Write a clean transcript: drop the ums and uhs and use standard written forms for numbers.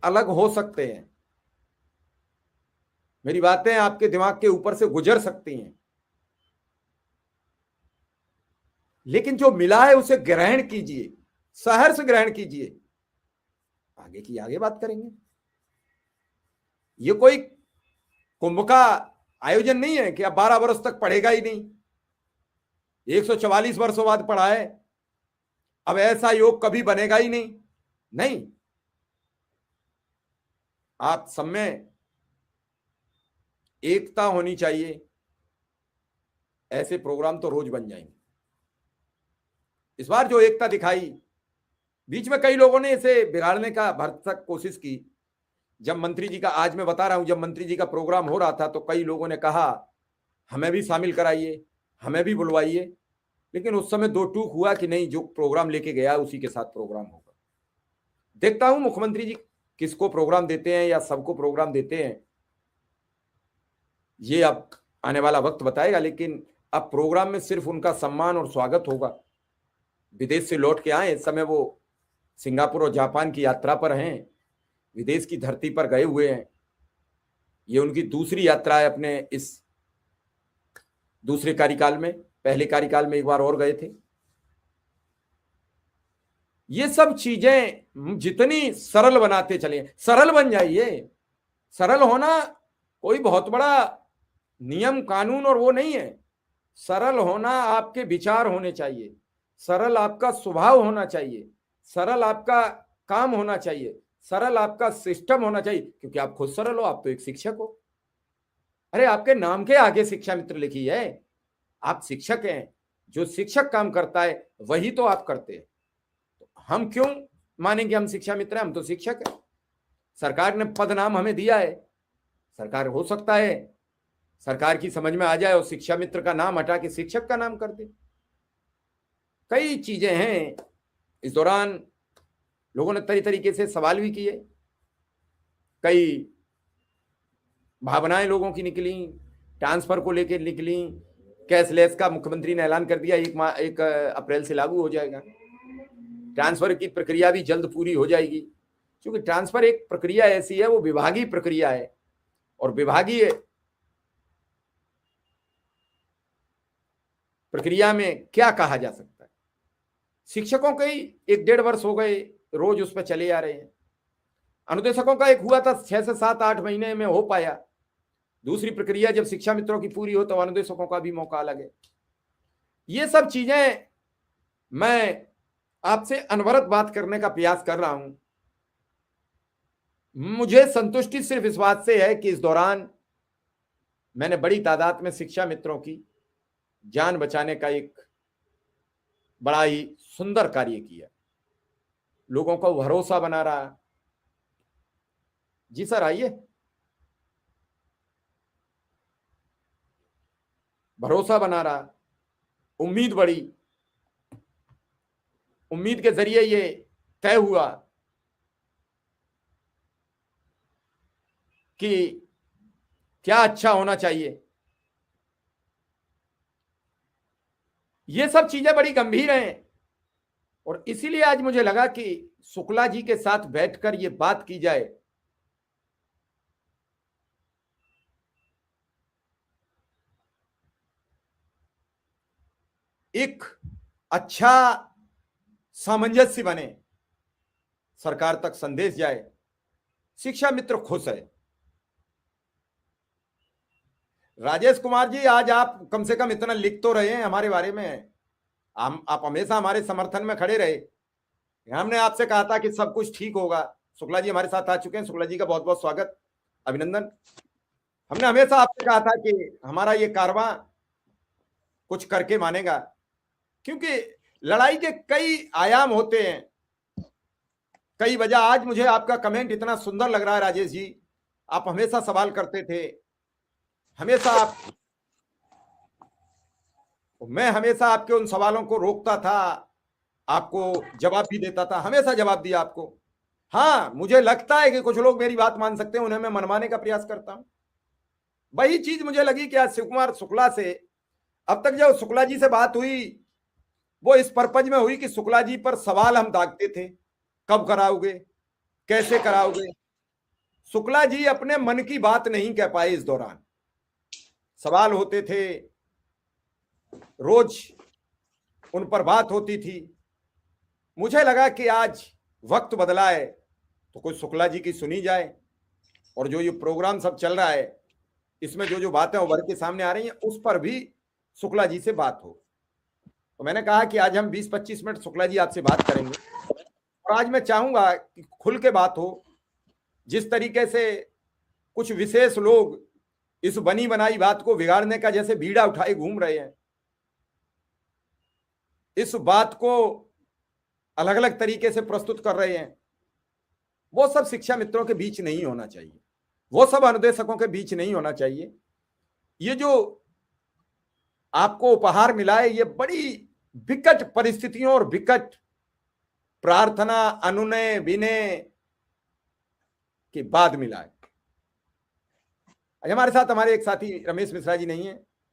अलग हो सकते हैं, मेरी बातें आपके दिमाग के ऊपर से गुजर सकती हैं, लेकिन जो मिला है उसे ग्रहण कीजिए, सहर्ष ग्रहण कीजिए, आगे की आगे बात करेंगे। ये कोई कुंभ का आयोजन नहीं है कि अब 12 वर्ष तक पढ़ेगा ही नहीं, 144 वर्षों बाद पढ़ा है, अब ऐसा योग कभी बनेगा ही नहीं। नहीं, आप सब में एकता होनी चाहिए, ऐसे प्रोग्राम तो रोज बन जाएंगे। इस बार जो एकता दिखाई, बीच में कई लोगों ने इसे बिगाड़ने का भरसक कोशिश की। जब मंत्री जी का, आज मैं बता रहा हूं, जब मंत्री जी का प्रोग्राम हो रहा था तो कई लोगों ने कहा हमें भी शामिल कराइए, हमें भी बुलवाइए, लेकिन उस समय दो टूक हुआ कि नहीं, जो प्रोग्राम लेके गया उसी के साथ प्रोग्राम होगा। देखता हूं मुख्यमंत्री जी किसको प्रोग्राम देते हैं या सबको प्रोग्राम देते हैं, ये अब आने वाला वक्त बताएगा। लेकिन अब प्रोग्राम में सिर्फ उनका सम्मान और स्वागत होगा। विदेश से लौट के आए, इस समय वो सिंगापुर और जापान की यात्रा पर हैं, विदेश की धरती पर गए हुए हैं। ये उनकी दूसरी यात्रा है अपने इस दूसरे कार्यकाल में, पहले कार्यकाल में एक बार और गए थे। ये सब चीजें जितनी सरल बनाते चले, सरल बन जाइए। सरल होना कोई बहुत बड़ा नियम कानून और वो नहीं है। सरल होना आपके विचार होने चाहिए, सरल आपका स्वभाव होना चाहिए, सरल आपका काम होना चाहिए, सरल आपका सिस्टम होना चाहिए, क्योंकि आप खुद सरल हो, आप तो एक शिक्षक हो। अरे आपके नाम के आगे शिक्षा मित्र लिखी है, आप शिक्षक हैं। जो शिक्षक काम करता है वही तो आप करते हैं। तो हम क्यों मानेंगे हम शिक्षा मित्र हैं? हम तो शिक्षक हैं। सरकार ने पद नाम हमें दिया है, सरकार हो सकता है सरकार की समझ में आ जाए और शिक्षा मित्र का नाम हटा के शिक्षक का नाम कर दे। कई चीजें हैं। इस दौरान लोगों ने कई तरीके से सवाल भी किए, कई भावनाएं लोगों की निकली, ट्रांसफर को लेकर निकली। कैशलेस का मुख्यमंत्री ने ऐलान कर दिया, 1 अप्रैल से लागू हो जाएगा। ट्रांसफर की प्रक्रिया भी जल्द पूरी हो जाएगी, क्योंकि ट्रांसफर एक प्रक्रिया ऐसी है, वो विभागीय प्रक्रिया है, और विभागीय प्रक्रिया में क्या कहा जा सकता है। शिक्षकों के 1-1.5 वर्ष हो गए, रोज उस पर चले आ रहे हैं। अनुदेशकों का एक हुआ था 6 से 7-8 महीने में हो पाया। दूसरी प्रक्रिया जब शिक्षा मित्रों की पूरी हो तो अनुदेशकों का भी मौका लगे। ये सब चीजें मैं आपसे अनवरत बात करने का प्रयास कर रहा हूं। मुझे संतुष्टि सिर्फ इस बात से है कि इस दौरान मैंने बड़ी तादाद में शिक्षा मित्रों की जान बचाने का एक बड़ा ही सुंदर कार्य किया, लोगों को भरोसा बना रहा। जी सर आइए। भरोसा बना रहा, उम्मीद बढ़ी, उम्मीद के जरिए ये तय हुआ कि क्या अच्छा होना चाहिए। ये सब चीजें बड़ी गंभीर हैं, और इसीलिए आज मुझे लगा कि शुक्ला जी के साथ बैठकर ये बात की जाए। एक अच्छा सामंजस्य बने, सरकार तक संदेश जाए, शिक्षा मित्र खुश है। राजेश कुमार जी, आज आप कम से कम इतना लिख तो रहे हैं हमारे बारे में। आप हमेशा हमारे समर्थन में खड़े रहे। हमने आपसे कहा था कि सब कुछ ठीक होगा। शुक्ला जी हमारे साथ आ चुके हैं, शुक्ला जी का बहुत बहुत स्वागत, अभिनंदन। हमने हमेशा आपसे कहा था कि हमारा ये कारवां कुछ करके मानेगा, क्योंकि लड़ाई के कई आयाम होते हैं, कई वजह। आज मुझे आपका कमेंट इतना सुंदर लग रहा है राजेश जी, आप हमेशा सवाल करते थे, हमेशा आप, मैं हमेशा आपके उन सवालों को रोकता था, आपको जवाब भी देता था, हमेशा जवाब दिया आपको। हाँ, मुझे लगता है कि कुछ लोग मेरी बात मान सकते हैं, उन्हें मैं मनवाने का प्रयास करता हूं। वही चीज मुझे लगी कि आज शिव कुमार शुक्ला से, अब तक जब शुक्ला जी से बात हुई वो इस पर्पज में हुई कि शुक्ला जी पर सवाल हम दागते थे, कब कराओगे, कैसे कराओगे, शुक्ला जी अपने मन की बात नहीं कह पाए इस दौरान। सवाल होते थे, रोज उन पर बात होती थी। मुझे लगा कि आज वक्त बदला है तो कुछ शुक्ला जी की सुनी जाए, और जो ये प्रोग्राम सब चल रहा है इसमें जो जो बातें उभर के सामने आ रही हैं उस पर भी शुक्ला जी से बात हो। तो मैंने कहा कि आज हम 20-25 मिनट शुक्ला जी आपसे बात करेंगे, और आज मैं चाहूंगा कि खुल के बात हो। जिस तरीके से कुछ विशेष लोग इस बनी बनाई बात को बिगाड़ने का जैसे बीड़ा उठाए घूम रहे हैं, इस बात को अलग अलग तरीके से प्रस्तुत कर रहे हैं, वो सब शिक्षा मित्रों के बीच नहीं होना चाहिए, वो सब अनुदेशकों के बीच नहीं होना चाहिए। ये जो आपको उपहार मिला है ये बड़ी विकट परिस्थितियों और विकट प्रार्थना अनुनय विनय के बाद मिला है। आज हमारे साथ हमारे एक साथी रमेश मिश्रा जी नहीं है,